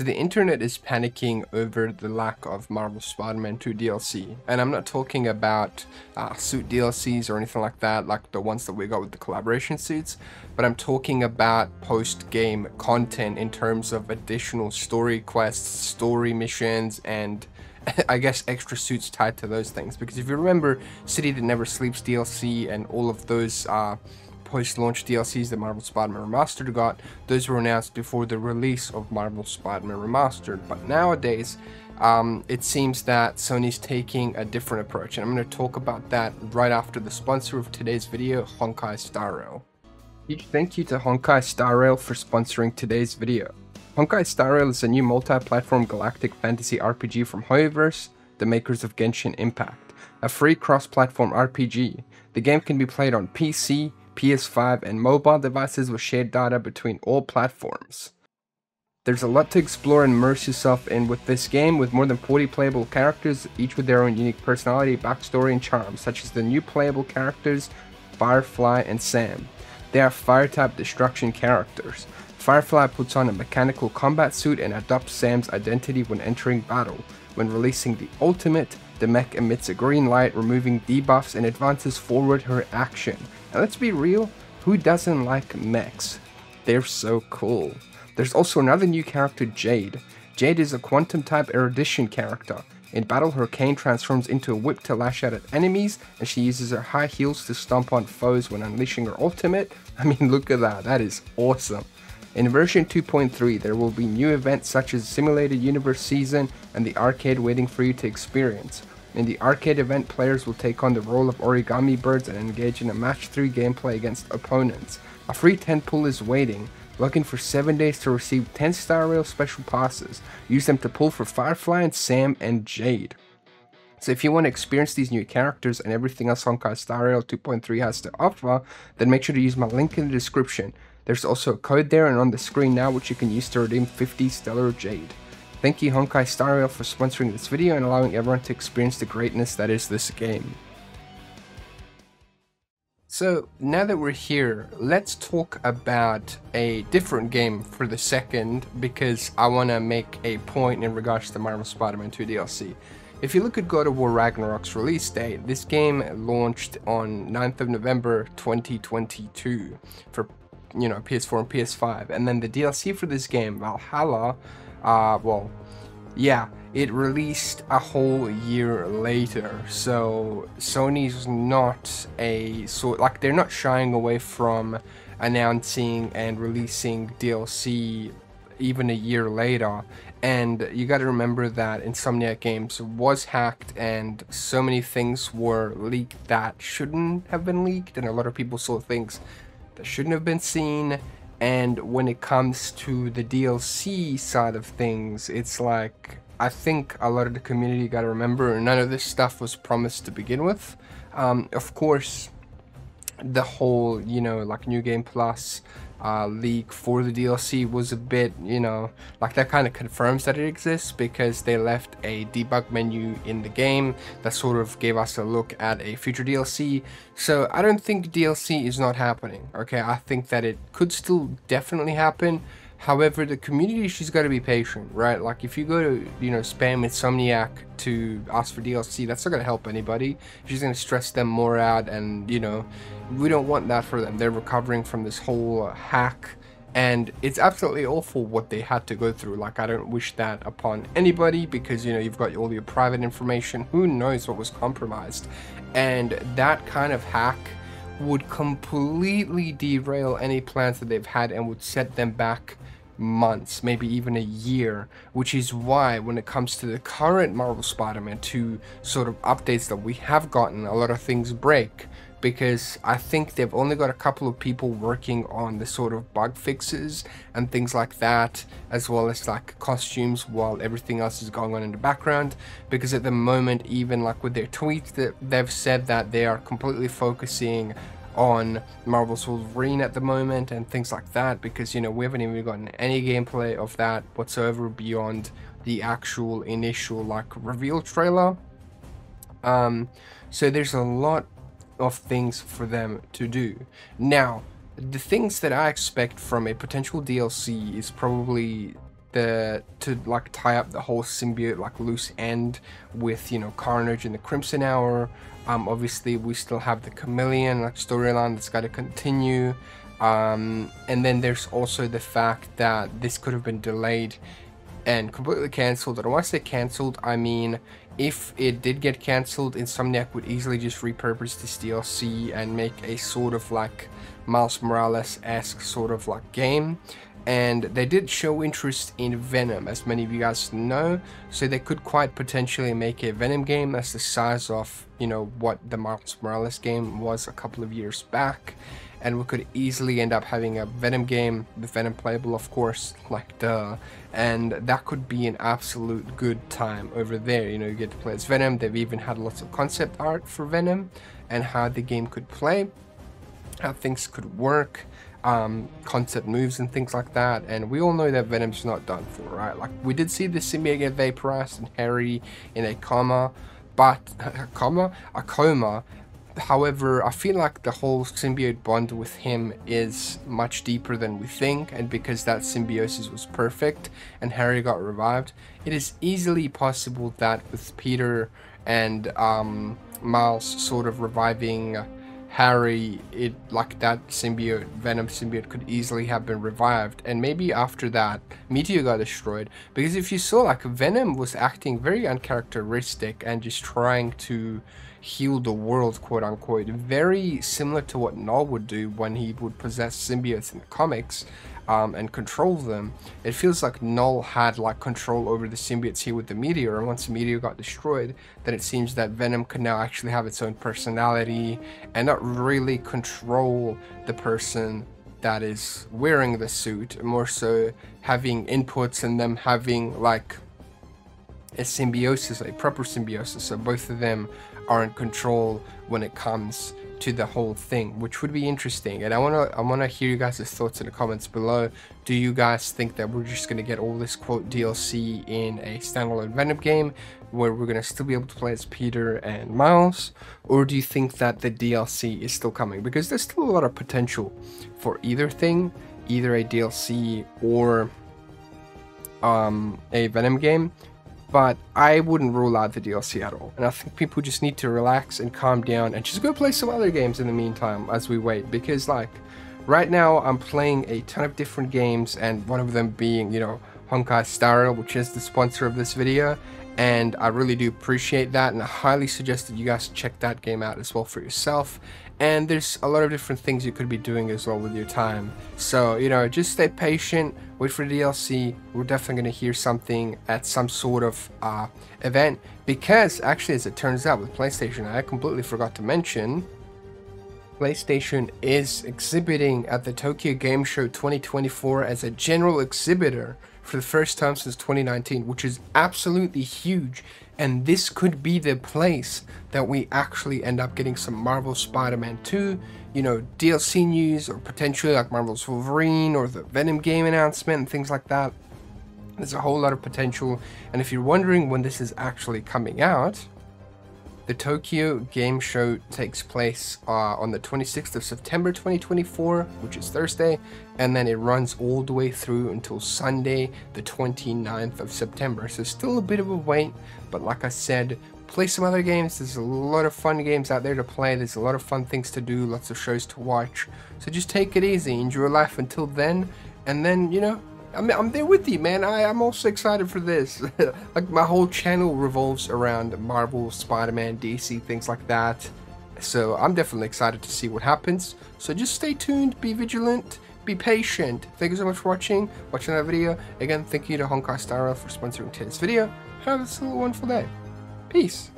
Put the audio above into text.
So the internet is panicking over the lack of Marvel Spider-Man 2 DLC, and I'm not talking about suit DLCs or anything like that, like the ones that we got with the collaboration suits, but I'm talking about post-game content in terms of additional story quests, story missions, and I guess extra suits tied to those things. Because if you remember City That Never Sleeps DLC and all of those post-launch DLCs that Marvel Spider-Man Remastered got, those were announced before the release of Marvel Spider-Man Remastered. But nowadays, it seems that Sony's taking a different approach, and I'm going to talk about that right after the sponsor of today's video, Honkai Star Rail. Huge thank you to Honkai Star Rail for sponsoring today's video. Honkai Star Rail is a new multi-platform galactic fantasy RPG from Hoyoverse, the makers of Genshin Impact, a free cross-platform RPG. The game can be played on PC, PS5, and mobile devices with shared data between all platforms. There's a lot to explore and immerse yourself in with this game, with more than 40 playable characters, each with their own unique personality, backstory, and charm, such as the new playable characters, Firefly and Sam. They are fire-type destruction characters. Firefly puts on a mechanical combat suit and adopts Sam's identity when entering battle. When releasing the ultimate, the mech emits a green light, removing debuffs, and advances forward her action. And let's be real, who doesn't like mechs? They're so cool. There's also another new character, Jade. Jade is a quantum-type erudition character. In battle, her cane transforms into a whip to lash out at enemies, and she uses her high heels to stomp on foes when unleashing her ultimate. I mean, look at that, that is awesome. In version 2.3, there will be new events such as Simulated Universe Season and the arcade waiting for you to experience. In the arcade event, players will take on the role of origami birds and engage in a match 3 gameplay against opponents. A free 10 pull is waiting. Log in for 7 days to receive 10 Star Rail special passes. Use them to pull for Firefly and Sam and Jade. So if you want to experience these new characters and everything else Honkai Star Rail 2.3 has to offer, then make sure to use my link in the description. There's also a code there and on the screen now which you can use to redeem 50 Stellar Jade. Thank you Honkai Star Rail for sponsoring this video and allowing everyone to experience the greatness that is this game. So now that we're here, let's talk about a different game for the second, because I want to make a point in regards to Marvel Spider-Man 2 DLC. If you look at God of War Ragnarok's release date, this game launched on 9th of November 2022 for PS4 and PS5, and then the DLC for this game, Valhalla, it released a whole year later. So Sony's not they're not shying away from announcing and releasing DLC even a year later. And you got to remember that Insomniac Games was hacked and so many things were leaked that shouldn't have been leaked, and a lot of people saw things that shouldn't have been seen. And when it comes to the DLC side of things, it's like, I think a lot of the community got to remember none of this stuff was promised to begin with. Of course, the whole, New Game Plus leak for the DLC was a bit, that kind of confirms that it exists, because they left a debug menu in the game that sort of gave us a look at a future DLC. So I don't think DLC is not happening, okay? I think that it could still definitely happen. However, the community, she's got to be patient, right? Like, if you go to, spam Insomniac to ask for DLC, that's not going to help anybody. She's going to stress them more out, and, we don't want that for them. They're recovering from this whole hack, and it's absolutely awful what they had to go through. Like, I don't wish that upon anybody, because, you've got all your private information. Who knows what was compromised? And that kind of hack would completely derail any plans that they've had and would set them back months, maybe even a year, which is why when it comes to the current Marvel Spider-Man 2 sort of updates that we have gotten, a lot of things break, because I think they've only got a couple of people working on the sort of bug fixes and things like that, as well as like costumes, while everything else is going on in the background. Because at the moment, even like with their tweets, that they've said that they are completely focusing on Marvel's Wolverine at the moment and things like that, because we haven't even gotten any gameplay of that whatsoever beyond the actual initial reveal trailer. So there's a lot of things for them to do. Now, the things that I expect from a potential DLC is probably to like tie up the whole symbiote like loose end with, you know, Carnage and the Crimson Hour. Obviously we still have the Chameleon like storyline that's got to continue, and then there's also the fact that this could have been delayed and completely cancelled. And when I say cancelled, I mean if it did get cancelled, Insomniac would easily just repurpose this DLC and make a sort of like Miles Morales-esque sort of like game. And they did show interest in Venom, as many of you guys know, so they could quite potentially make a Venom game that's the size of, you know, what the Miles Morales game was a couple of years back. And we could easily end up having a Venom game, the Venom playable of course, like duh, and that could be an absolute good time over there. You know, you get to play as Venom. They've even had lots of concept art for Venom and how the game could play, how things could work, concept moves and things like that. And we all know that Venom's not done for, right? Like we did see the symbiote get vaporized and Harry in a coma, but a coma. However, I feel like the whole symbiote bond with him is much deeper than we think, and because that symbiosis was perfect and Harry got revived, it is easily possible that with Peter and Miles sort of reviving Harry, it like that symbiote, Venom symbiote, could easily have been revived, and maybe after that Meteor got destroyed. Because if you saw, like, Venom was acting very uncharacteristic and just trying to heal the world, quote unquote, very similar to what Null would do when he would possess symbiotes in the comics and control them. It feels like Null had like control over the symbiotes here with the Meteor, and once the Meteor got destroyed, then it seems that Venom can now actually have its own personality and not really control the person that is wearing the suit, more so having inputs and them having like a symbiosis, a proper symbiosis, so both of them are in control when it comes to the whole thing, which would be interesting. And I wanna hear you guys' thoughts in the comments below. Do you guys think that we're just gonna get all this quote DLC in a standalone Venom game where we're gonna still be able to play as Peter and Miles, or do you think that the DLC is still coming? Because there's still a lot of potential for either thing, either a DLC or a Venom game. But I wouldn't rule out the DLC at all. And I think people just need to relax and calm down and just go play some other games in the meantime as we wait. Because like right now I'm playing a ton of different games, and one of them being, you know, Honkai Star Rail, which is the sponsor of this video. And I really do appreciate that, and I highly suggest that you guys check that game out as well for yourself. And there's a lot of different things you could be doing as well with your time. So, you know, just stay patient, wait for the DLC. We're definitely going to hear something at some sort of event. Because, actually, as it turns out with PlayStation, I completely forgot to mention, PlayStation is exhibiting at the Tokyo Game Show 2024 as a general exhibitor for the first time since 2019, which is absolutely huge. And this could be the place that we actually end up getting some Marvel Spider-Man 2, you know, DLC news, or potentially like Marvel's Wolverine or the Venom game announcement and things like that. There's a whole lot of potential. And if you're wondering when this is actually coming out, the Tokyo Game Show takes place on the 26th of September 2024, which is Thursday, and then it runs all the way through until Sunday, the 29th of September. So still a bit of a wait, but like I said, play some other games. There's a lot of fun games out there to play. There's a lot of fun things to do, lots of shows to watch. So just take it easy, enjoy life until then, and then, you know, I'm there with you, man. I'm also excited for this. Like, my whole channel revolves around Marvel, Spider-Man, DC, things like that. So I'm definitely excited to see what happens. So just stay tuned, be vigilant, be patient. Thank you so much for watching that video. Again, thank you to Honkai Star Rail for sponsoring today's video. Have a wonderful day. Peace.